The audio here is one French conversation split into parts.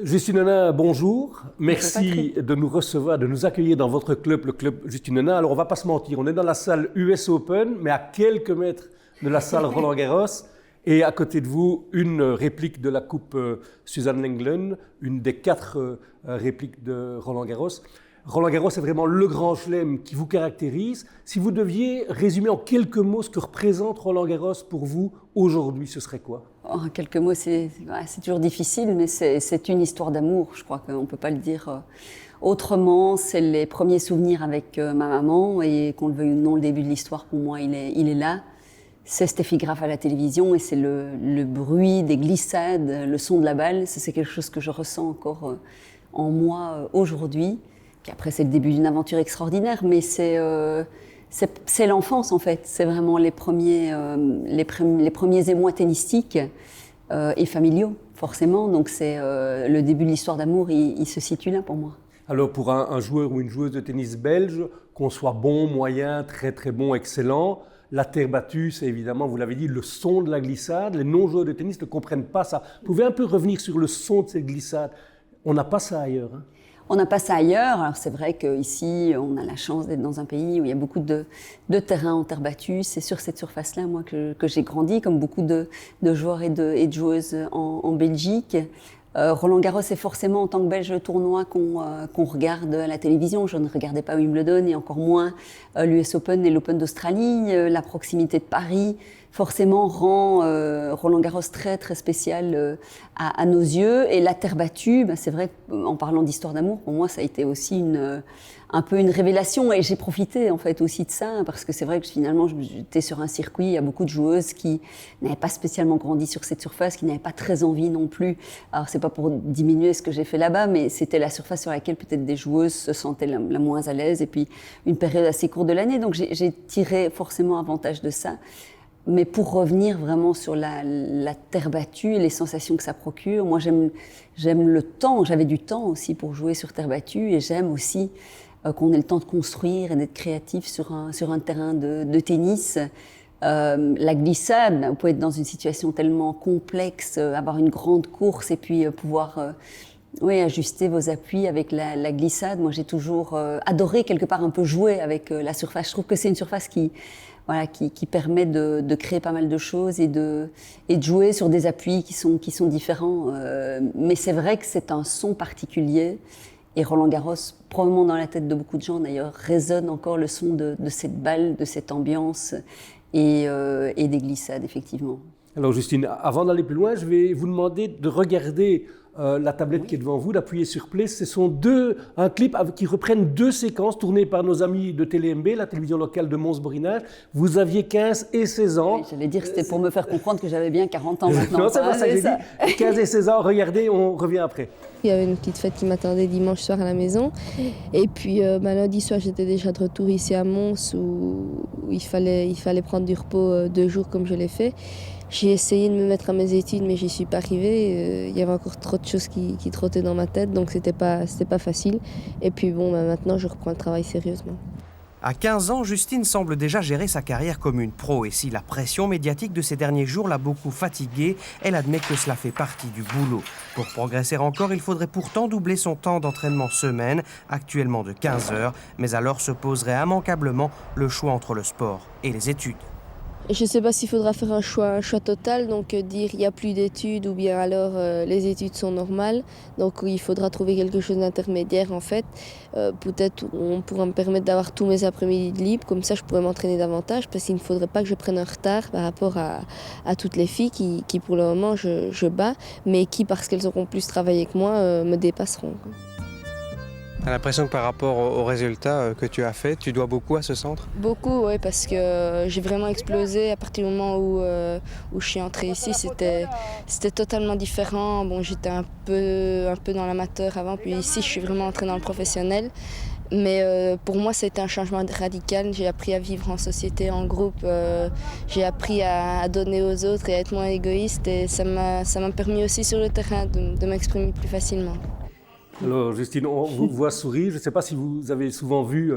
Justine Henin, bonjour. Merci de nous recevoir, de nous accueillir dans votre club, le club Justine Henin. Alors, on ne va pas se mentir, on est dans la salle US Open, mais à quelques mètres de la salle Roland-Garros. Et à côté de vous, une réplique de la Coupe Suzanne Lenglen, une des 4 répliques de Roland-Garros. Roland-Garros est vraiment le grand chelem qui vous caractérise. Si vous deviez résumer en quelques mots ce que représente Roland-Garros pour vous aujourd'hui, ce serait quoi ? En quelques mots, c'est toujours difficile, mais c'est une histoire d'amour. Je crois qu'on ne peut pas le dire autrement. C'est les premiers souvenirs avec ma maman, et qu'on le veuille ou non, le début de l'histoire, pour moi, il est là. C'est Steffi Graf à la télévision, et c'est le bruit des glissades, le son de la balle. C'est quelque chose que je ressens encore en moi aujourd'hui. Puis après, c'est le début d'une aventure extraordinaire, mais c'est l'enfance, en fait. C'est vraiment les premiers émois tennistiques et familiaux, forcément. Donc, c'est le début de l'histoire d'amour, il se situe là pour moi. Alors, pour un joueur ou une joueuse de tennis belge, qu'on soit bon, moyen, très très bon, excellent, la terre battue, c'est évidemment, vous l'avez dit, le son de la glissade. Les non-joueurs de tennis ne comprennent pas ça. Vous pouvez un peu revenir sur le son de cette glissade. On n'a pas ça ailleurs, hein. On n'a pas ça ailleurs. Alors c'est vrai qu'ici, on a la chance d'être dans un pays où il y a beaucoup de terrains en terre battue. C'est sur cette surface-là, moi, que j'ai grandi, comme beaucoup de joueurs et de joueuses en Belgique. Roland-Garros est forcément, en tant que Belge, le tournoi qu'on regarde à la télévision. Je ne regardais pas Wimbledon, et encore moins l'US Open et l'Open d'Australie. La proximité de Paris, forcément, rend Roland-Garros très très spécial à nos yeux. Et la terre battue, c'est vrai qu'en parlant d'histoire d'amour, pour moi, ça a été aussi un peu une révélation, et j'ai profité en fait aussi de ça, parce que c'est vrai que finalement j'étais sur un circuit, il y a beaucoup de joueuses qui n'avaient pas spécialement grandi sur cette surface, qui n'avaient pas très envie non plus. Alors c'est pas pour diminuer ce que j'ai fait là-bas, mais c'était la surface sur laquelle peut-être des joueuses se sentaient la moins à l'aise, et puis une période assez courte de l'année, donc j'ai tiré forcément avantage de ça. Mais pour revenir vraiment sur la terre battue et les sensations que ça procure, moi j'aime le temps, j'avais du temps aussi pour jouer sur terre battue, et j'aime aussi qu'on ait le temps de construire et d'être créatif sur un terrain de tennis. La glissade, vous pouvez être dans une situation tellement complexe, avoir une grande course et puis pouvoir ajuster vos appuis avec la glissade. Moi, j'ai toujours adoré quelque part un peu jouer avec la surface. Je trouve que c'est une surface qui permet de créer pas mal de choses et de jouer sur des appuis qui sont différents. Mais c'est vrai que c'est un son particulier. Et Roland-Garros, probablement dans la tête de beaucoup de gens d'ailleurs, résonne encore le son de cette balle, de cette ambiance et des glissades, effectivement. Alors Justine, avant d'aller plus loin, je vais vous demander de regarder la tablette qui est devant vous, d'appuyer sur Play. Ce sont un clip qui reprennent 2 séquences tournées par nos amis de TéléMB, la télévision locale de Mons-Borinage. Vous aviez 15 et 16 ans. Oui, j'allais dire que c'était pour me faire comprendre que j'avais bien 40 ans maintenant. Non, c'est pas ça que j'ai dit. 15 et 16 ans, regardez, on revient après. Il y avait une petite fête qui m'attendait dimanche soir à la maison. Et puis lundi soir, j'étais déjà de retour ici à Mons, où il fallait prendre du repos 2 jours comme je l'ai fait. J'ai essayé de me mettre à mes études, mais j'y suis pas arrivée. Il y avait encore trop de choses qui trottaient dans ma tête, donc c'était pas facile. Et puis bon, maintenant, je reprends le travail sérieusement. À 15 ans, Justine semble déjà gérer sa carrière comme une pro. Et si la pression médiatique de ces derniers jours l'a beaucoup fatiguée, elle admet que cela fait partie du boulot. Pour progresser encore, il faudrait pourtant doubler son temps d'entraînement semaine, actuellement de 15 heures. Mais alors se poserait immanquablement le choix entre le sport et les études. Je ne sais pas s'il faudra faire un choix total, donc dire il n'y a plus d'études ou bien alors les études sont normales. Donc il faudra trouver quelque chose d'intermédiaire en fait. Peut-être on pourra me permettre d'avoir tous mes après-midi libres, comme ça je pourrais m'entraîner davantage, parce qu'il ne faudrait pas que je prenne un retard par rapport à toutes les filles qui pour le moment je bats, mais qui parce qu'elles auront plus travaillé que moi me dépasseront. T'as l'impression que par rapport aux résultats que tu as fait, tu dois beaucoup à ce centre ? Beaucoup, oui, parce que j'ai vraiment explosé à partir du moment où je suis entrée ici. C'était totalement différent. Bon, j'étais un peu dans l'amateur avant, puis ici, je suis vraiment entrée dans le professionnel. Mais pour moi, c'était un changement radical. J'ai appris à vivre en société, en groupe. J'ai appris à donner aux autres et à être moins égoïste. Et ça m'a permis aussi sur le terrain de m'exprimer plus facilement. Alors Justine, on vous voit sourire. Je ne sais pas si vous avez souvent vu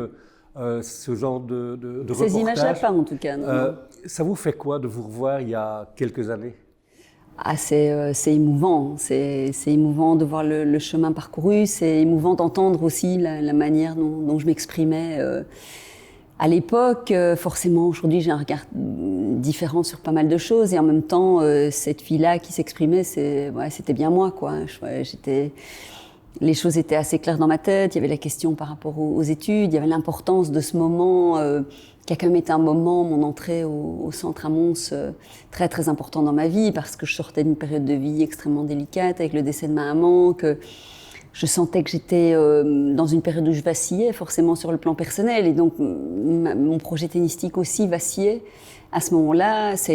ce genre de reportage. Ces images-là, pas en tout cas. Non. Ça vous fait quoi de vous revoir il y a quelques années ? C'est émouvant. C'est émouvant de voir le chemin parcouru. C'est émouvant d'entendre aussi la manière dont je m'exprimais à l'époque. Forcément, aujourd'hui, j'ai un regard différent sur pas mal de choses. Et en même temps, cette fille-là qui s'exprimait, c'était bien moi, quoi. Les choses étaient assez claires dans ma tête. Il y avait la question par rapport aux études. Il y avait l'importance de ce moment qui a quand même été un moment, mon entrée au centre à Mons, très très important dans ma vie, parce que je sortais d'une période de vie extrêmement délicate avec le décès de ma maman, que je sentais que j'étais dans une période où je vacillais forcément sur le plan personnel, et donc mon projet tennistique aussi vacillait. À ce moment-là, ça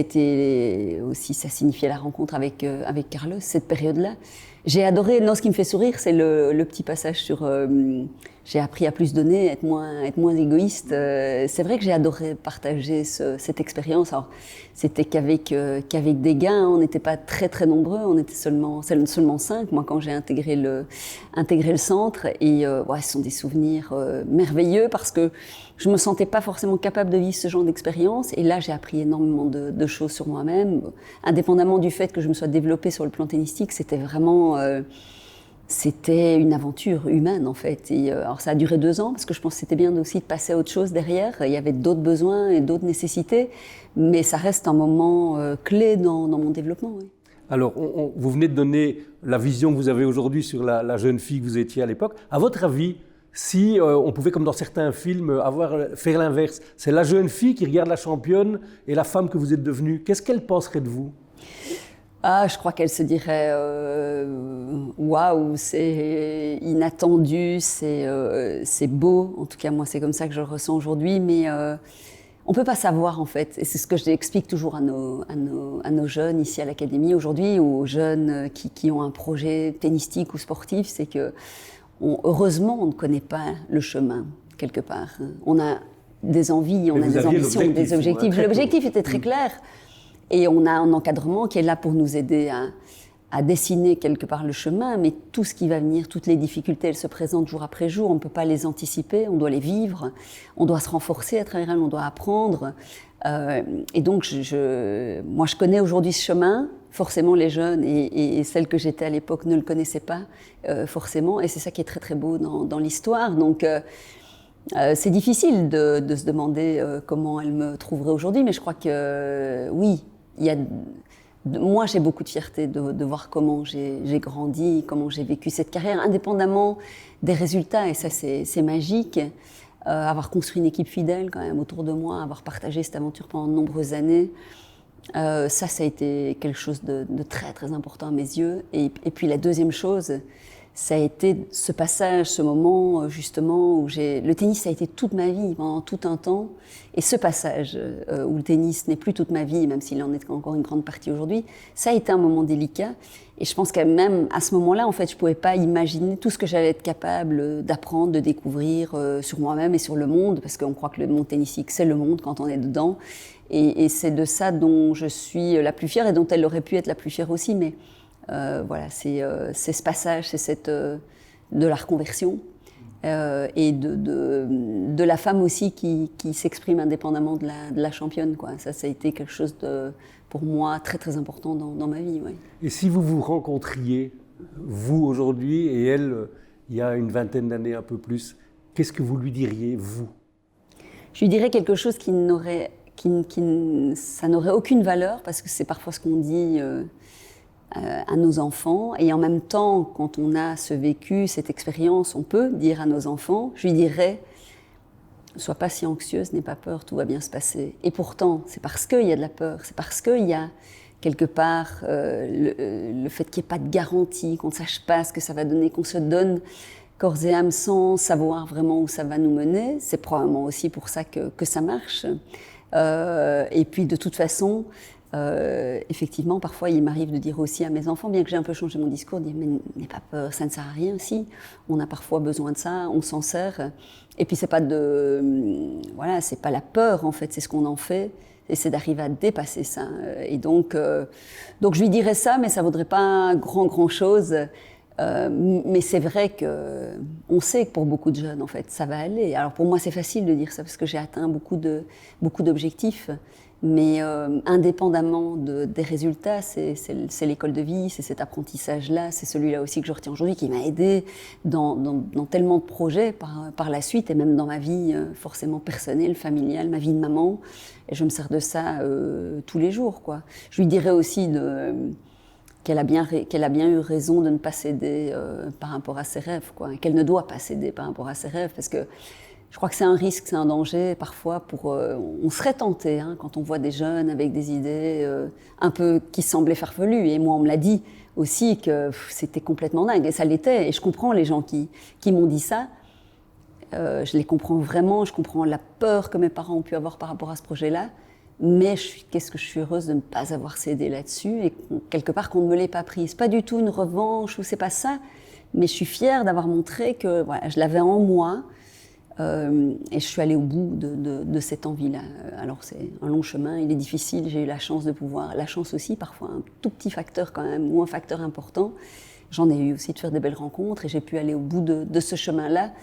signifiait la rencontre avec Carlos, cette période-là. J'ai adoré, non, ce qui me fait sourire, c'est le petit passage sur j'ai appris à plus donner, être moins égoïste. C'est vrai que j'ai adoré partager cette expérience. Alors, c'était qu'avec des gars, hein, on n'était pas très très nombreux, on était seulement 5, moi, quand j'ai intégré le centre. Et ce sont des souvenirs merveilleux, parce que je me sentais pas forcément capable de vivre ce genre d'expérience. Et là, j'ai appris énormément de choses sur moi-même. Indépendamment du fait que je me sois développée sur le plan tennistique, c'était vraiment... c'était une aventure humaine, en fait. Et, alors, ça a duré 2 ans, parce que je pense que c'était bien aussi de passer à autre chose derrière. Il y avait d'autres besoins et d'autres nécessités. Mais ça reste un moment clé dans mon développement, oui. Alors, vous venez de donner la vision que vous avez aujourd'hui sur la jeune fille que vous étiez à l'époque. À votre avis, si on pouvait, comme dans certains films, faire l'inverse, c'est la jeune fille qui regarde la championne et la femme que vous êtes devenue, qu'est-ce qu'elle penserait de vous ? Je crois qu'elle se dirait waouh, c'est inattendu, c'est beau. En tout cas, moi, c'est comme ça que je le ressens aujourd'hui. Mais on peut pas savoir, en fait. Et c'est ce que j'explique toujours à nos jeunes ici à l'académie aujourd'hui, ou aux jeunes qui ont un projet tennistique ou sportif, c'est que heureusement, on ne connaît pas le chemin quelque part. On a des envies, on a des ambitions, des objectifs. L'objectif était très clair. Et on a un encadrement qui est là pour nous aider à dessiner quelque part le chemin, mais tout ce qui va venir, toutes les difficultés, elles se présentent jour après jour, on ne peut pas les anticiper, on doit les vivre, on doit se renforcer à travers elles, on doit apprendre. Et donc, moi, je connais aujourd'hui ce chemin. Forcément, les jeunes et celles que j'étais à l'époque ne le connaissaient pas forcément, et c'est ça qui est très très beau dans l'histoire. Donc, c'est difficile de se demander comment elle me trouverait aujourd'hui, mais je crois que oui, moi j'ai beaucoup de fierté de voir comment j'ai grandi, comment j'ai vécu cette carrière, indépendamment des résultats, et ça c'est magique. Avoir construit une équipe fidèle quand même autour de moi, avoir partagé cette aventure pendant de nombreuses années, ça a été quelque chose de très très important à mes yeux. Et puis la deuxième chose, ça a été ce passage, ce moment justement où le tennis, ça a été toute ma vie pendant tout un temps. Et ce passage où le tennis n'est plus toute ma vie, même s'il en est encore une grande partie aujourd'hui, ça a été un moment délicat. Et je pense que même à ce moment-là, en fait, je ne pouvais pas imaginer tout ce que j'allais être capable d'apprendre, de découvrir sur moi-même et sur le monde, parce qu'on croit que le monde tennistique, c'est le monde quand on est dedans. Et c'est de ça dont je suis la plus fière et dont elle aurait pu être la plus fière aussi. Mais voilà, c'est ce passage, c'est de la reconversion et de la femme aussi qui s'exprime indépendamment de la championne, quoi. Ça a été quelque chose pour moi très très important dans ma vie. Ouais. Et si vous vous rencontriez, vous aujourd'hui et elle, il y a une vingtaine d'années, un peu plus, qu'est-ce que vous lui diriez, vous ? Je lui dirais quelque chose ça n'aurait aucune valeur, parce que c'est parfois ce qu'on dit à nos enfants, et en même temps, quand on a ce vécu, cette expérience, on peut dire à nos enfants, je lui dirais, sois pas si anxieuse, n'aie pas peur, tout va bien se passer. Et pourtant, c'est parce qu'il y a de la peur, c'est parce qu'il y a quelque part le fait qu'il n'y ait pas de garantie, qu'on ne sache pas ce que ça va donner, qu'on se donne corps et âme sans savoir vraiment où ça va nous mener. C'est probablement aussi pour ça que ça marche. Et puis de toute façon, effectivement, parfois il m'arrive de dire aussi à mes enfants, bien que j'ai un peu changé mon discours, de dire mais n'aie pas peur, ça ne sert à rien. Si, on a parfois besoin de ça, on s'en sert. Et puis c'est pas c'est pas la peur en fait, c'est ce qu'on en fait, et c'est d'arriver à dépasser ça. Et donc je lui dirais ça, mais ça vaudrait pas grand chose. Mais c'est vrai qu'on sait que pour beaucoup de jeunes, en fait, ça va aller. Alors pour moi, c'est facile de dire ça parce que j'ai atteint beaucoup d'objectifs. Mais indépendamment des résultats, c'est l'école de vie, c'est cet apprentissage-là, c'est celui-là aussi que je retiens aujourd'hui, qui m'a aidé dans tellement de projets par la suite, et même dans ma vie forcément personnelle, familiale, ma vie de maman. Et je me sers de ça tous les jours, quoi. Je lui dirais aussi qu'elle a bien eu raison de ne pas céder par rapport à ses rêves, quoi, qu'elle ne doit pas céder par rapport à ses rêves, parce que je crois que c'est un risque, c'est un danger parfois. On serait tenté quand on voit des jeunes avec des idées un peu qui semblaient farfelues. Et moi, on me l'a dit aussi que c'était complètement dingue, et ça l'était. Et je comprends les gens qui m'ont dit ça. Je les comprends vraiment. Je comprends la peur que mes parents ont pu avoir par rapport à ce projet-là. Mais qu'est-ce que je suis heureuse de ne pas avoir cédé là-dessus, et quelque part qu'on ne me l'ait pas prise. Pas du tout une revanche, ou c'est pas ça. Mais je suis fière d'avoir montré que voilà, je l'avais en moi. Et je suis allée au bout de cette envie-là. Alors c'est un long chemin, il est difficile, j'ai eu la chance aussi parfois, un tout petit facteur quand même, ou un facteur important. J'en ai eu aussi de faire des belles rencontres, et j'ai pu aller au bout de ce chemin-là.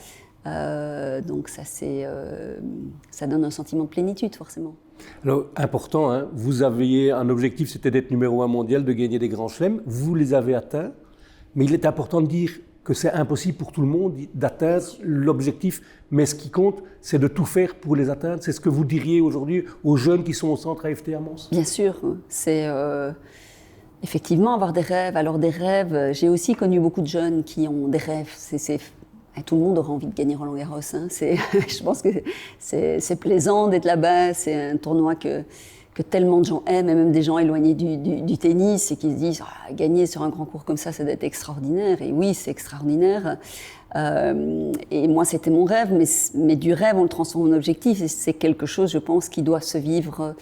Donc ça donne un sentiment de plénitude forcément. Alors, important, hein, vous aviez un objectif, c'était d'être numéro 1 mondial, de gagner des grands chelems, vous les avez atteints, mais il est important de dire que c'est impossible pour tout le monde d'atteindre l'objectif, mais ce qui compte, c'est de tout faire pour les atteindre. C'est ce que vous diriez aujourd'hui aux jeunes qui sont au centre AFT à Mons? Bien sûr, c'est effectivement avoir des rêves. Alors des rêves, j'ai aussi connu beaucoup de jeunes qui ont des rêves. Tout le monde aura envie de gagner Roland-Garros. Je pense que c'est plaisant d'être là-bas, c'est un tournoi que tellement de gens aiment, et même des gens éloignés du tennis, et qui se disent gagner sur un grand court comme ça doit être extraordinaire. Et oui, c'est extraordinaire. Et moi, c'était mon rêve, mais du rêve, on le transforme en objectif. Et c'est quelque chose, je pense, qui doit se vivre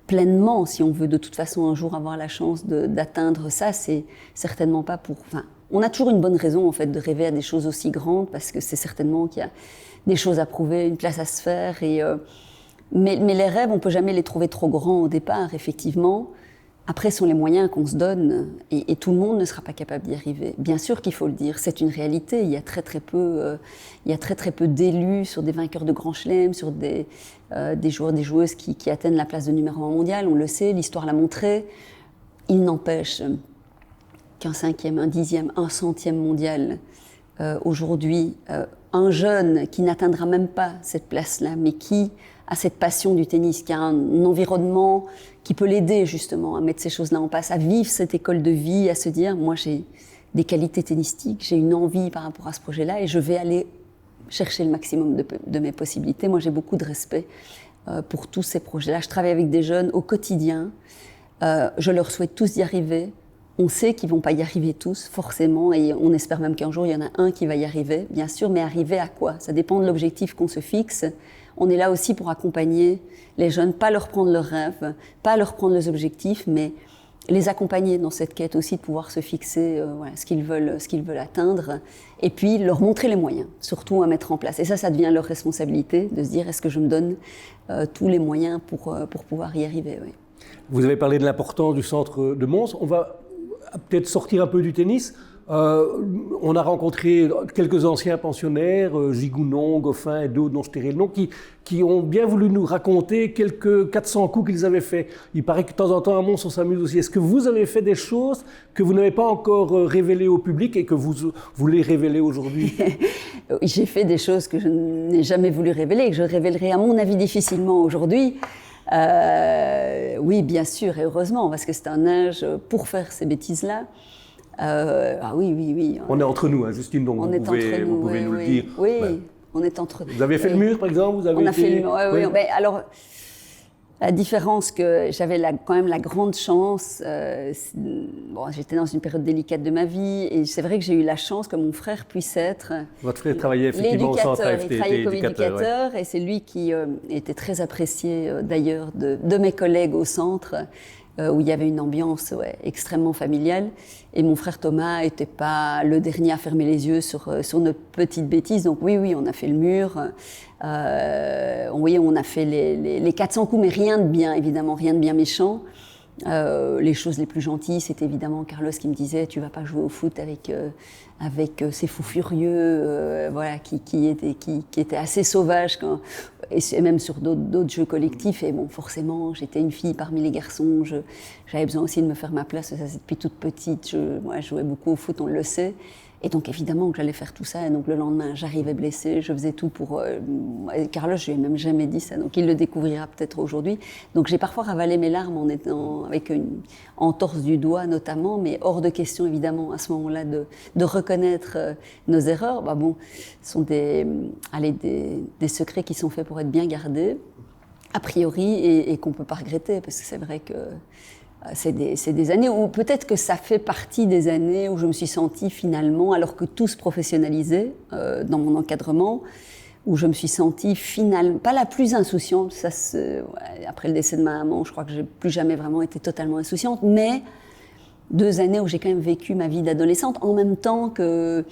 pleinement. Si on veut de toute façon un jour avoir la chance d'atteindre ça, c'est certainement pas pour... Enfin, on a toujours une bonne raison, en fait, de rêver à des choses aussi grandes, parce que c'est certainement qu'il y a des choses à prouver, une place à se faire. Mais les rêves, on ne peut jamais les trouver trop grands au départ, effectivement. Après, ce sont les moyens qu'on se donne, et tout le monde ne sera pas capable d'y arriver. Bien sûr qu'il faut le dire, c'est une réalité. Il y a très très peu d'élus sur des vainqueurs de Grand Chelem, sur des joueurs, des joueuses qui atteignent la place de numéro 1 mondial. On le sait, l'histoire l'a montré. Il n'empêche qu'un 5e, un 10e, un 100e mondial, aujourd'hui, un jeune qui n'atteindra même pas cette place-là, mais qui a cette passion du tennis, qui a un environnement qui peut l'aider justement à mettre ces choses-là en place, à vivre cette école de vie, à se dire, moi j'ai des qualités tennistiques, j'ai une envie par rapport à ce projet-là, et je vais aller chercher le maximum de mes possibilités. Moi j'ai beaucoup de respect pour tous ces projets-là. Je travaille avec des jeunes au quotidien, je leur souhaite tous d'y arriver. On sait qu'ils ne vont pas y arriver tous, forcément, et on espère même qu'un jour, il y en a un qui va y arriver, bien sûr, mais arriver à quoi? Ça dépend de l'objectif qu'on se fixe. On est là aussi pour accompagner les jeunes, pas leur prendre leurs rêves, pas leur prendre leurs objectifs, mais les accompagner dans cette quête aussi de pouvoir se fixer ce qu'ils veulent atteindre, et puis leur montrer les moyens, surtout à mettre en place. Et ça devient leur responsabilité, de se dire, est-ce que je me donne tous les moyens pour pouvoir y arriver, oui. Vous avez parlé de l'importance du centre de Mons. On va peut-être sortir un peu du tennis. On a rencontré quelques anciens pensionnaires, Gigounon, Goffin et d'autres dont je tairai le nom, qui ont bien voulu nous raconter quelques 400 coups qu'ils avaient fait. Il paraît que de temps en temps à Mons on s'amuse aussi. Est-ce que vous avez fait des choses que vous n'avez pas encore révélées au public et que vous voulez révéler aujourd'hui? J'ai fait des choses que je n'ai jamais voulu révéler et que je révélerai à mon avis difficilement aujourd'hui. Oui, bien sûr, et heureusement, parce que c'est un âge pour faire ces bêtises-là. Oui. On est entre nous, hein, Justine, donc vous pouvez nous le dire. Oui, on est entre nous. Vous avez fait le mur, par exemple? On a fait le mur, oui. Mais alors, la différence que j'avais quand même la grande chance, j'étais dans une période délicate de ma vie, et c'est vrai que j'ai eu la chance que mon frère puisse être... Votre frère travaillait effectivement au centre AFT, il travaillait comme éducateur, et c'est lui qui était très apprécié d'ailleurs de mes collègues au centre, où il y avait une ambiance extrêmement familiale. Et mon frère Thomas n'était pas le dernier à fermer les yeux sur nos petites bêtises. Donc oui, on a fait le mur. On a fait les 400 coups, mais rien de bien, évidemment, rien de bien méchant. Les choses les plus gentilles, c'était évidemment Carlos qui me disait « Tu vas pas jouer au foot avec ces fous furieux qui étaient assez sauvages. » et même sur d'autres jeux collectifs. Et bon, forcément, j'étais une fille parmi les garçons. J'avais besoin aussi de me faire ma place. Ça, c'est depuis toute petite. Moi, je jouais beaucoup au foot, on le sait. Et donc, évidemment que j'allais faire tout ça. Et donc, le lendemain, j'arrivais blessée. Je faisais tout pour... Carlos, je lui ai même jamais dit ça. Donc, il le découvrira peut-être aujourd'hui. Donc, j'ai parfois ravalé mes larmes en étant avec une entorse du doigt, notamment. Mais hors de question, évidemment, à ce moment-là, de reconnaître nos erreurs. Bah bon, ce sont des secrets qui sont faits pour être bien gardés, a priori, et qu'on ne peut pas regretter. Parce que c'est vrai que... C'est des années où peut-être que ça fait partie des années où je me suis sentie finalement, alors que tout se professionnalisait dans mon encadrement, où je me suis sentie finalement, pas la plus insouciante, ça après le décès de ma maman, je crois que j'ai plus jamais vraiment été totalement insouciante, mais 2 années où j'ai quand même vécu ma vie d'adolescente en même temps que...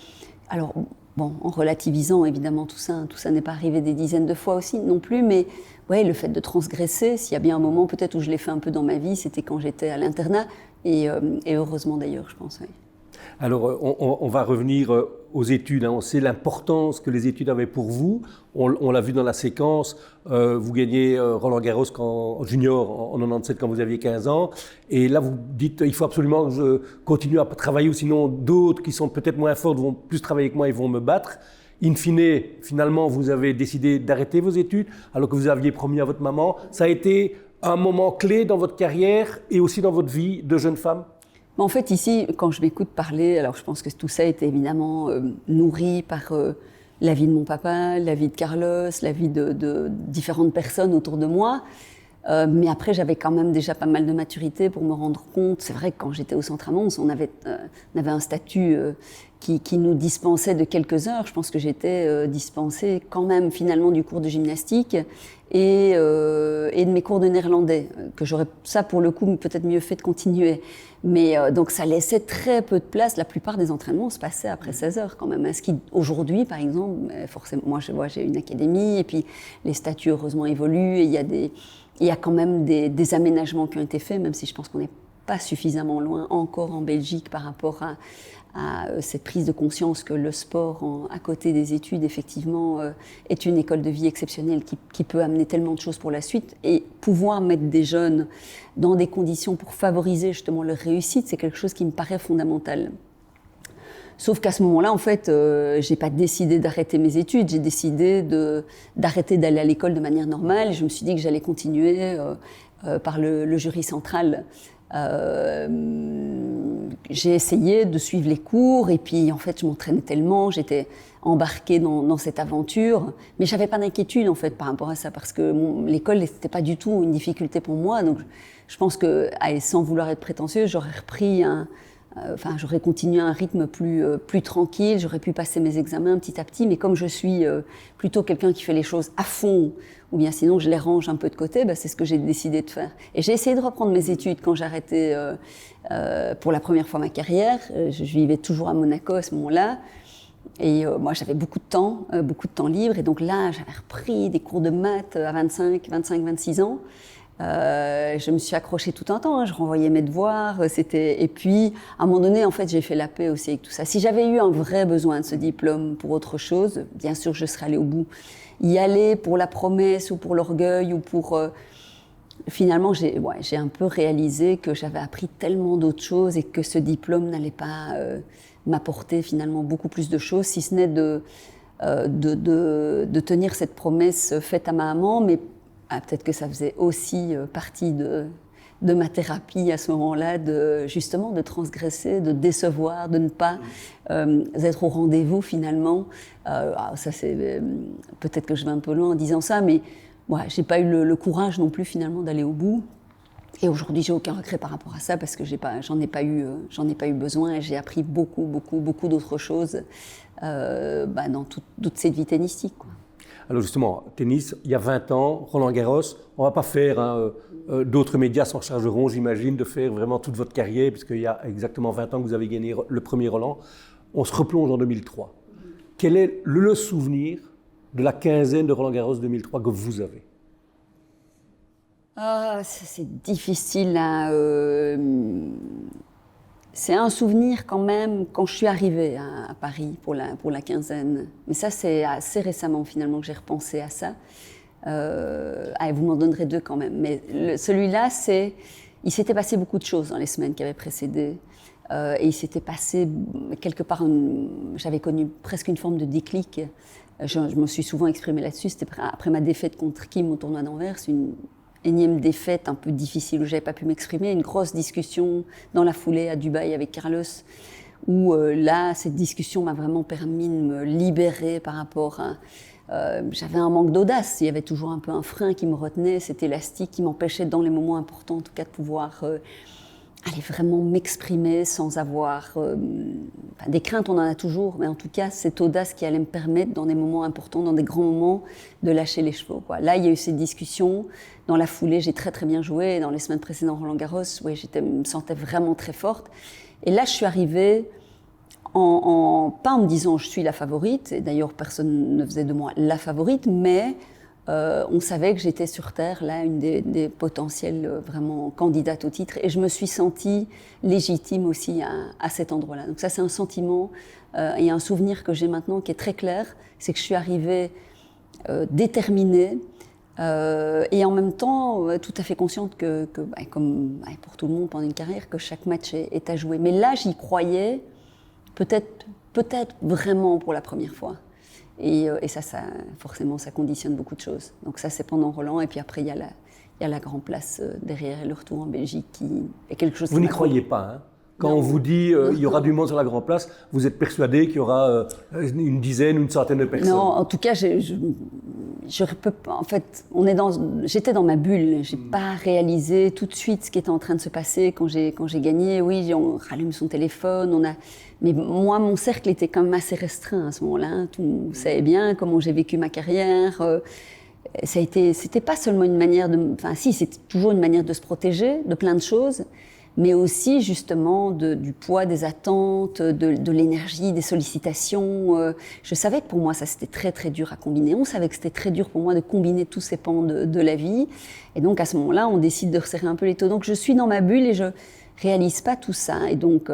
Alors, bon, en relativisant évidemment tout ça n'est pas arrivé des dizaines de fois aussi non plus, mais ouais, le fait de transgresser, s'il y a bien un moment peut-être où je l'ai fait un peu dans ma vie, c'était quand j'étais à l'internat, et heureusement d'ailleurs, je pense, oui. Alors, on va revenir aux études. On sait l'importance que les études avaient pour vous. On l'a vu dans la séquence. Vous gagnez Roland Garros en junior en 97 quand vous aviez 15 ans. Et là, vous dites il faut absolument que je continue à travailler, ou sinon d'autres qui sont peut-être moins fortes vont plus travailler que moi et vont me battre. In fine, finalement, vous avez décidé d'arrêter vos études alors que vous aviez promis à votre maman. Ça a été un moment clé dans votre carrière et aussi dans votre vie de jeune femme? En fait, ici, quand je m'écoute parler, alors je pense que tout ça était évidemment nourri par la vie de mon papa, la vie de Carlos, la vie de différentes personnes autour de moi. Mais après, j'avais quand même déjà pas mal de maturité pour me rendre compte. C'est vrai que quand j'étais au Centre Amons, on avait un statut qui nous dispensait de quelques heures. Je pense que j'étais dispensée quand même finalement du cours de gymnastique et de mes cours de néerlandais, que j'aurais ça pour le coup peut-être mieux fait de continuer. Mais donc ça laissait très peu de place. La plupart des entraînements se passaient après 16 heures quand même. Ce qui aujourd'hui, par exemple, forcément, moi j'ai une académie et puis les statuts heureusement évoluent et il y a quand même des aménagements qui ont été faits, même si je pense qu'on n'est pas suffisamment loin encore en Belgique par rapport à cette prise de conscience que le sport, à côté des études, effectivement, est une école de vie exceptionnelle qui peut amener tellement de choses pour la suite. Et pouvoir mettre des jeunes dans des conditions pour favoriser justement leur réussite, c'est quelque chose qui me paraît fondamental. Sauf qu'à ce moment-là, en fait, j'ai pas décidé d'arrêter mes études, j'ai décidé d'arrêter d'aller à l'école de manière normale. Je me suis dit que j'allais continuer par le jury central. J'ai essayé de suivre les cours et puis en fait je m'entraînais tellement, j'étais embarquée dans cette aventure, mais j'avais pas d'inquiétude en fait par rapport à ça parce que l'école n'était pas du tout une difficulté pour moi, donc je pense que sans vouloir être prétentieuse, j'aurais continué un rythme plus tranquille, j'aurais pu passer mes examens petit à petit, mais comme je suis plutôt quelqu'un qui fait les choses à fond, ou bien sinon je les range un peu de côté, c'est ce que j'ai décidé de faire. Et j'ai essayé de reprendre mes études quand j'ai arrêté pour la première fois ma carrière. Je vivais toujours à Monaco à ce moment-là. Et moi, j'avais beaucoup de temps libre. Et donc là, j'avais repris des cours de maths à 25-26 ans. Je me suis accrochée tout un temps, je renvoyais mes devoirs, et puis à un moment donné, en fait, j'ai fait la paix aussi avec tout ça. Si j'avais eu un vrai besoin de ce diplôme pour autre chose, bien sûr, je serais allée au bout. Y aller pour la promesse ou pour l'orgueil ou pour... Finalement, j'ai un peu réalisé que j'avais appris tellement d'autres choses et que ce diplôme n'allait pas m'apporter finalement beaucoup plus de choses, si ce n'est de tenir cette promesse faite à ma maman, mais peut-être que ça faisait aussi partie de ma thérapie à ce moment-là, justement de transgresser, de décevoir, de ne pas être au rendez-vous finalement. Ça c'est peut-être que je vais un peu loin en disant ça, mais j'ai pas eu le courage non plus finalement d'aller au bout. Et aujourd'hui, j'ai aucun regret par rapport à ça parce que j'en ai pas eu besoin et j'ai appris beaucoup d'autres choses dans toute cette vie tennistique, quoi. Alors justement, tennis, il y a 20 ans, Roland Garros, on ne va pas faire, d'autres médias s'en chargeront, j'imagine, de faire vraiment toute votre carrière, puisqu'il y a exactement 20 ans que vous avez gagné le premier Roland. On se replonge en 2003. Quel est le souvenir de la quinzaine de Roland Garros 2003 que vous avez? C'est difficile à... C'est un souvenir quand même quand je suis arrivée à Paris pour la quinzaine. Mais ça, c'est assez récemment finalement que j'ai repensé à ça. Vous m'en donnerez 2 quand même. Mais celui-là, il s'était passé beaucoup de choses dans les semaines qui avaient précédé. Et il s'était passé quelque part, j'avais connu presque une forme de déclic. Je me suis souvent exprimée là-dessus. C'était après ma défaite contre Kim au tournoi d'Anvers, une énième défaite un peu difficile où j'avais pas pu m'exprimer, une grosse discussion dans la foulée à Dubaï avec Carlos, où là, cette discussion m'a vraiment permis de me libérer par rapport à... j'avais un manque d'audace, il y avait toujours un peu un frein qui me retenait, cet élastique qui m'empêchait dans les moments importants, en tout cas, de pouvoir aller vraiment m'exprimer sans avoir... des craintes, on en a toujours, mais en tout cas, cette audace qui allait me permettre, dans des moments importants, dans des grands moments, de lâcher les chevaux, quoi. Là, il y a eu cette discussion. Dans la foulée, j'ai très très bien joué. Dans les semaines précédentes, Roland-Garros, oui, me sentais vraiment très forte. Et là, je suis arrivée pas en me disant je suis la favorite, et d'ailleurs personne ne faisait de moi la favorite, mais on savait que j'étais sur Terre, là, une des potentielles vraiment candidates au titre, et je me suis sentie légitime aussi à cet endroit-là. Donc ça, c'est un sentiment et un souvenir que j'ai maintenant qui est très clair, c'est que je suis arrivée déterminée, et en même temps tout à fait consciente que comme pour tout le monde pendant une carrière, que chaque match est à jouer. Mais là, j'y croyais peut-être vraiment pour la première fois. Et ça, forcément, ça conditionne beaucoup de choses. Donc ça, c'est pendant Roland, et puis après, il y a la Grand Place derrière, et le retour en Belgique qui est quelque chose... Vous n'y croyez pas, hein? Quand on vous dit il y aura du monde sur la Grand Place, vous êtes persuadé qu'il y aura une dizaine, une centaine de personnes? Non, en tout cas, je peux pas. En fait, j'étais dans ma bulle. J'ai pas réalisé tout de suite ce qui était en train de se passer quand j'ai gagné. Oui, on rallume son téléphone, mais moi, mon cercle était quand même assez restreint à ce moment-là. Tout savait bien comment j'ai vécu ma carrière. C'était pas seulement une manière c'était toujours une manière de se protéger de plein de choses, mais aussi justement du poids des attentes, de l'énergie, des sollicitations. Je savais que pour moi, ça c'était très très dur à combiner. On savait que c'était très dur pour moi de combiner tous ces pans de la vie. Et donc à ce moment-là, on décide de resserrer un peu les taux. Donc je suis dans ma bulle et je réalise pas tout ça. Et donc,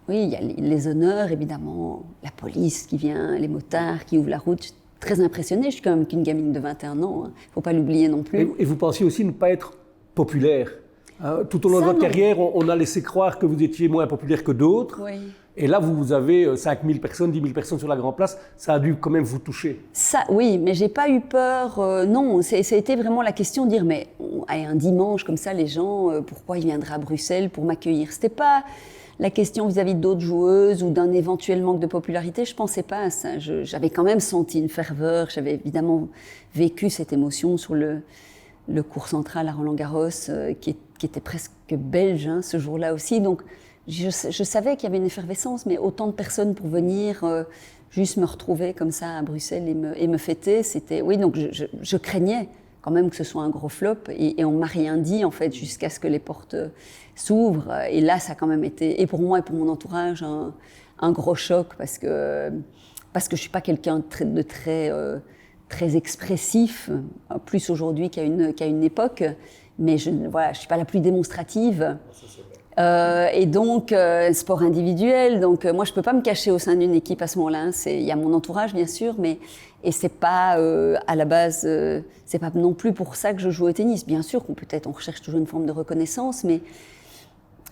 oui, il y a les honneurs, évidemment, la police qui vient, les motards qui ouvrent la route. Je suis très impressionnée, je suis quand même qu'une gamine de 21 ans, hein. Faut pas l'oublier non plus. Et vous pensiez aussi ne pas être populaire? Tout au long de votre carrière, on a laissé croire que vous étiez moins populaire que d'autres. Oui. Et là, vous avez 5 000 personnes, 10 000 personnes sur la Grand Place. Ça a dû quand même vous toucher. Ça, oui, mais j'ai pas eu peur. Non, ça a été vraiment la question de dire, mais un dimanche comme ça, les gens, pourquoi ils viendraient à Bruxelles pour m'accueillir? C'était pas la question vis-à-vis d'autres joueuses ou d'un éventuel manque de popularité. Je pensais pas à ça. J'avais quand même senti une ferveur. J'avais évidemment vécu cette émotion sur le court central à Roland-Garros, qui était presque belge, hein, ce jour-là aussi. Donc, je savais qu'il y avait une effervescence, mais autant de personnes pour venir juste me retrouver comme ça à Bruxelles et me fêter, c'était... Oui, donc je craignais quand même que ce soit un gros flop, et on m'a rien dit, en fait, jusqu'à ce que les portes s'ouvrent. Et là, ça a quand même été, et pour moi et pour mon entourage, un gros choc, parce que je suis pas quelqu'un de très expressif, plus aujourd'hui qu'à une époque, mais je suis pas la plus démonstrative. Et donc, sport individuel, donc moi je peux pas me cacher au sein d'une équipe à ce moment-là. Hein. Il y a mon entourage bien sûr, et c'est pas à la base, c'est pas non plus pour ça que je joue au tennis. Bien sûr qu'on on recherche toujours une forme de reconnaissance, mais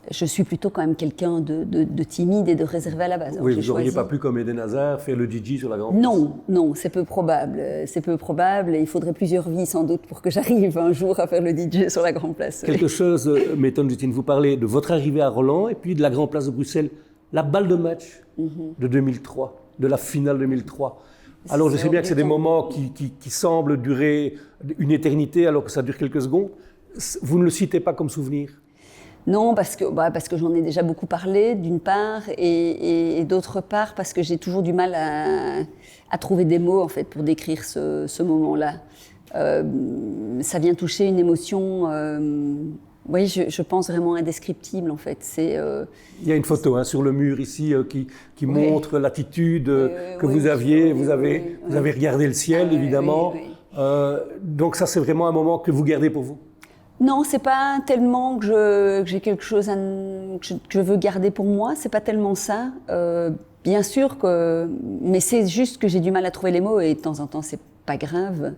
je suis plutôt quand même quelqu'un de timide et de réservé à la base. Oui, vous n'auriez pas pu, comme Eden Hazard, faire le DJ sur la Grande Place? Non, c'est peu probable. C'est peu probable. Il faudrait plusieurs vies sans doute pour que j'arrive un jour à faire le DJ sur la Grande Place. Quelque chose m'étonne, Justine. Vous parlez de votre arrivée à Roland et puis de la Grande Place de Bruxelles. La balle de match de 2003, de la finale 2003. Alors je sais bien que c'est des moments qui semblent durer une éternité alors que ça dure quelques secondes. Vous ne le citez pas comme souvenir? Non, parce que j'en ai déjà beaucoup parlé, d'une part, et d'autre part, parce que j'ai toujours du mal à trouver des mots, en fait, pour décrire ce moment-là. Ça vient toucher une émotion, oui, je pense vraiment indescriptible, en fait. Il y a une photo sur le mur ici qui montre l'attitude que vous aviez. Vous avez regardé le ciel, évidemment. Donc ça, c'est vraiment un moment que vous gardez pour vous? Non, c'est pas tellement que j'ai quelque chose que je veux garder pour moi, c'est pas tellement ça. Bien sûr mais c'est juste que j'ai du mal à trouver les mots, et de temps en temps c'est pas grave.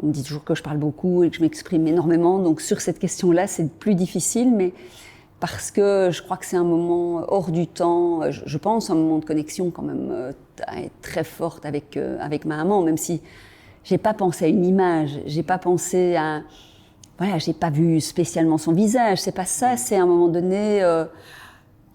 On me dit toujours que je parle beaucoup et que je m'exprime énormément. Donc sur cette question-là, c'est plus difficile, mais parce que je crois que c'est un moment hors du temps. Je pense un moment de connexion quand même très forte avec ma maman, même si j'ai pas pensé à une image, j'ai pas pensé à... Voilà, j'ai pas vu spécialement son visage, c'est pas ça, c'est à un moment donné...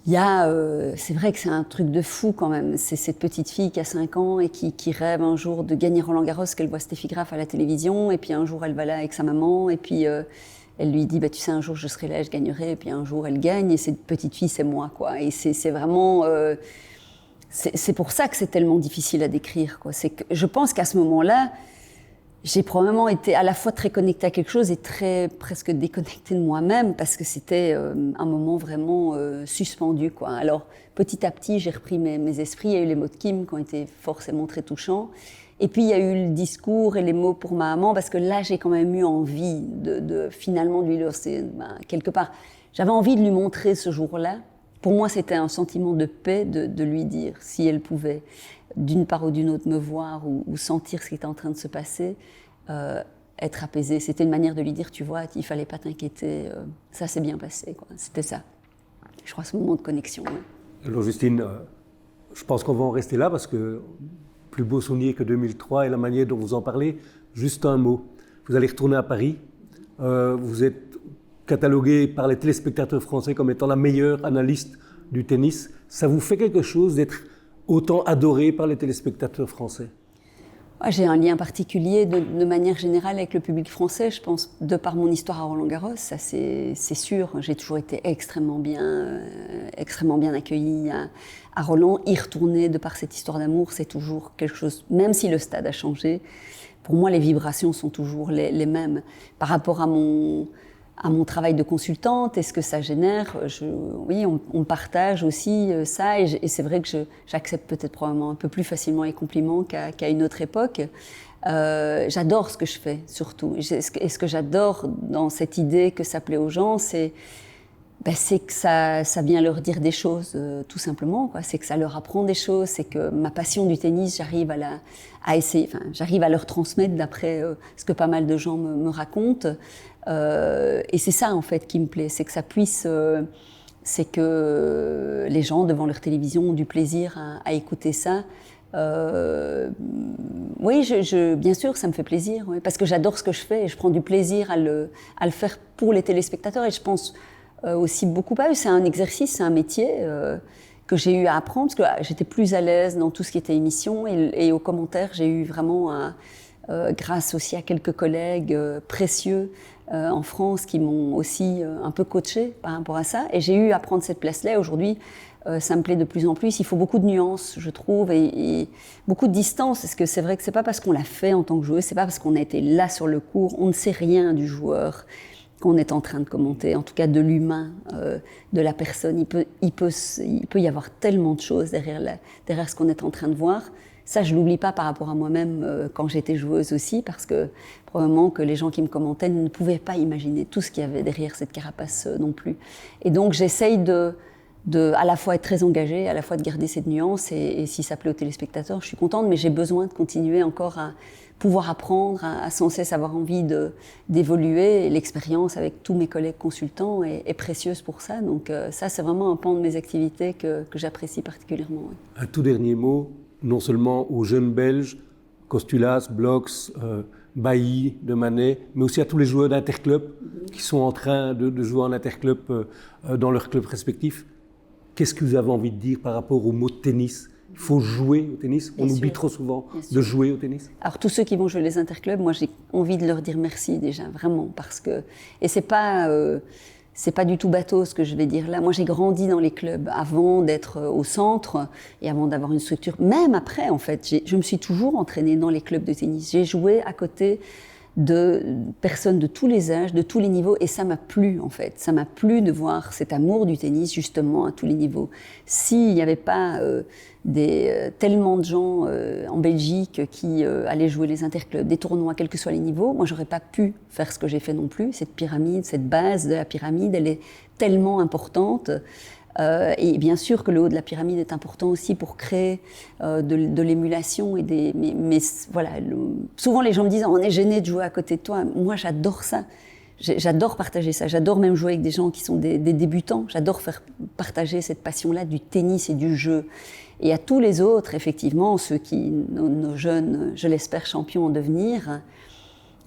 c'est vrai que c'est un truc de fou quand même. C'est cette petite fille qui a 5 ans et qui rêve un jour de gagner Roland-Garros, qu'elle voit Steffi Graf à la télévision, et puis un jour elle va là avec sa maman, et puis elle lui dit, tu sais, un jour je serai là, je gagnerai, et puis un jour elle gagne, et cette petite fille c'est moi, quoi. Et c'est vraiment... c'est pour ça que c'est tellement difficile à décrire, quoi. C'est que je pense qu'à ce moment-là, j'ai probablement été à la fois très connectée à quelque chose et presque déconnectée de moi-même, parce que c'était un moment vraiment suspendu, quoi. Alors, petit à petit, j'ai repris mes esprits. Il y a eu les mots de Kim qui ont été forcément très touchants. Et puis, il y a eu le discours et les mots pour ma maman, parce que là, j'ai quand même eu envie finalement de lui lancer, quelque part. J'avais envie de lui montrer ce jour-là. Pour moi, c'était un sentiment de paix de lui dire, si elle pouvait, d'une part ou d'une autre, me voir ou sentir ce qui était en train de se passer, être apaisée. C'était une manière de lui dire, tu vois, il ne fallait pas t'inquiéter, ça s'est bien passé, quoi. C'était ça. Je crois ce moment de connexion. Ouais. Alors Justine, je pense qu'on va en rester là parce que plus beau souvenir que 2003 et la manière dont vous en parlez, juste un mot. Vous allez retourner à Paris, vous êtes cataloguée par les téléspectateurs français comme étant la meilleure analyste du tennis. Ça vous fait quelque chose d'être autant adorée par les téléspectateurs français? J'ai un lien particulier de manière générale avec le public français, je pense, de par mon histoire à Roland-Garros, ça c'est sûr. J'ai toujours été extrêmement bien accueillie à Roland. Y retourner de par cette histoire d'amour, c'est toujours quelque chose, même si le stade a changé, pour moi les vibrations sont toujours les mêmes. Par rapport à mon travail de consultante et ce que ça génère, oui, on partage aussi ça, et c'est vrai que j'accepte peut-être probablement un peu plus facilement les compliments qu'à une autre époque. J'adore ce que je fais, surtout. Et ce que j'adore dans cette idée que ça plaît aux gens, c'est que ça vient leur dire des choses, tout simplement, quoi. C'est que ça leur apprend des choses, c'est que ma passion du tennis, j'arrive j'arrive à leur transmettre d'après ce que pas mal de gens me racontent. Et c'est ça en fait qui me plaît, c'est que ça puisse, c'est que les gens devant leur télévision ont du plaisir à écouter ça. Oui, bien sûr, ça me fait plaisir, oui, parce que j'adore ce que je fais et je prends du plaisir à le faire pour les téléspectateurs, et je pense aussi beaucoup à eux. C'est un exercice, c'est un métier que j'ai eu à apprendre, parce que j'étais plus à l'aise dans tout ce qui était émission, et aux commentaires, j'ai eu vraiment, grâce aussi à quelques collègues précieux en France qui m'ont aussi un peu coachée par rapport à ça, et j'ai eu à prendre cette place-là. Aujourd'hui, ça me plaît de plus en plus. Il faut beaucoup de nuances, je trouve, et beaucoup de distance, parce que c'est vrai que c'est pas parce qu'on l'a fait en tant que joueuse, c'est pas parce qu'on a été là sur le court, on ne sait rien du joueur qu'on est en train de commenter, en tout cas de l'humain, de la personne. Il peut y avoir tellement de choses derrière ce qu'on est en train de voir. Ça, je ne l'oublie pas par rapport à moi-même quand j'étais joueuse aussi, parce que probablement que les gens qui me commentaient ne pouvaient pas imaginer tout ce qu'il y avait derrière cette carapace non plus. Et donc, j'essaye de à la fois être très engagée, à la fois de garder cette nuance, et si ça plaît aux téléspectateurs, je suis contente, mais j'ai besoin de continuer encore à pouvoir apprendre, à sans cesse avoir envie d'évoluer. Et l'expérience avec tous mes collègues consultants est précieuse pour ça. Donc ça, c'est vraiment un pan de mes activités que j'apprécie particulièrement. Oui. Un tout dernier mot, non seulement aux jeunes Belges, Costulas, Bloks, Bailly, De Manet, mais aussi à tous les joueurs d'interclub qui sont en train de jouer en interclub dans leurs clubs respectifs. Qu'est-ce que vous avez envie de dire par rapport au mot tennis ? Il faut jouer au tennis. On oublie trop souvent de jouer au tennis. Alors tous ceux qui vont jouer les interclubs, moi j'ai envie de leur dire merci déjà, vraiment, parce que... Et c'est pas du tout bateau ce que je vais dire là. Moi j'ai grandi dans les clubs avant d'être au centre et avant d'avoir une structure. Même après en fait, je me suis toujours entraînée dans les clubs de tennis. J'ai joué à côté de personnes de tous les âges, de tous les niveaux, et ça m'a plu en fait. Ça m'a plu de voir cet amour du tennis justement à tous les niveaux. S'il n'y avait pas tellement de gens en Belgique qui allaient jouer les interclubs, des tournois, quels que soient les niveaux, moi j'aurais pas pu faire ce que j'ai fait non plus. Cette pyramide, cette base de la pyramide, elle est tellement importante. Et bien sûr que le haut de la pyramide est important aussi pour créer de l'émulation. Mais voilà, souvent les gens me disent « on est gêné de jouer à côté de toi ». Moi, j'adore ça. J'adore partager ça. J'adore même jouer avec des gens qui sont des débutants. J'adore faire partager cette passion-là du tennis et du jeu. Et à tous les autres, effectivement, nos jeunes, je l'espère, champions en devenir,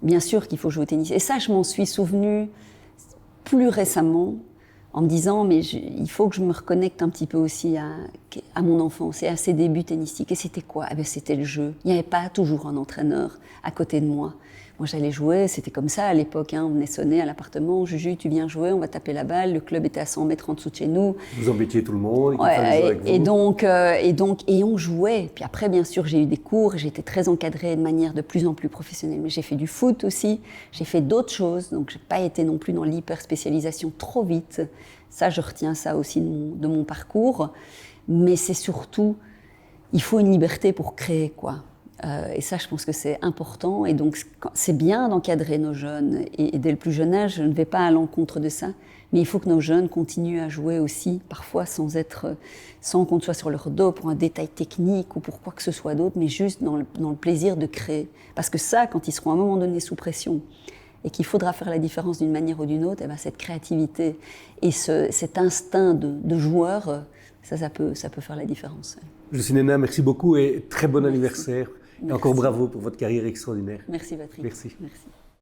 bien sûr qu'il faut jouer au tennis. Et ça, je m'en suis souvenue plus récemment en me disant, mais il faut que je me reconnecte un petit peu aussi à mon enfance et à ses débuts tennistiques. Et c'était quoi? Eh bien, c'était le jeu. Il n'y avait pas toujours un entraîneur à côté de moi. Moi, j'allais jouer, c'était comme ça à l'époque. On venait sonner à l'appartement, Juju, tu viens jouer, on va taper la balle. Le club était à 100 mètres en dessous de chez nous. Vous embêtiez tout le monde, et on jouait. Puis après, bien sûr, j'ai eu des cours, j'ai été très encadrée de manière de plus en plus professionnelle. Mais j'ai fait du foot aussi, j'ai fait d'autres choses. Donc, je n'ai pas été non plus dans l'hyper-spécialisation trop vite. Ça, je retiens ça aussi de mon parcours. Mais c'est surtout, il faut une liberté pour créer, quoi. Et ça, je pense que c'est important. Et donc, c'est bien d'encadrer nos jeunes. Et dès le plus jeune âge, je ne vais pas à l'encontre de ça. Mais il faut que nos jeunes continuent à jouer aussi, parfois sans qu'on soit sur leur dos pour un détail technique ou pour quoi que ce soit d'autre, mais juste dans le plaisir de créer. Parce que ça, quand ils seront à un moment donné sous pression et qu'il faudra faire la différence d'une manière ou d'une autre, eh ben, cette créativité et cet instinct de joueur, ça peut faire la différence. Justine Hénin, merci beaucoup et très bon anniversaire. Et encore bravo pour votre carrière extraordinaire. Merci Patrick. Merci. Merci.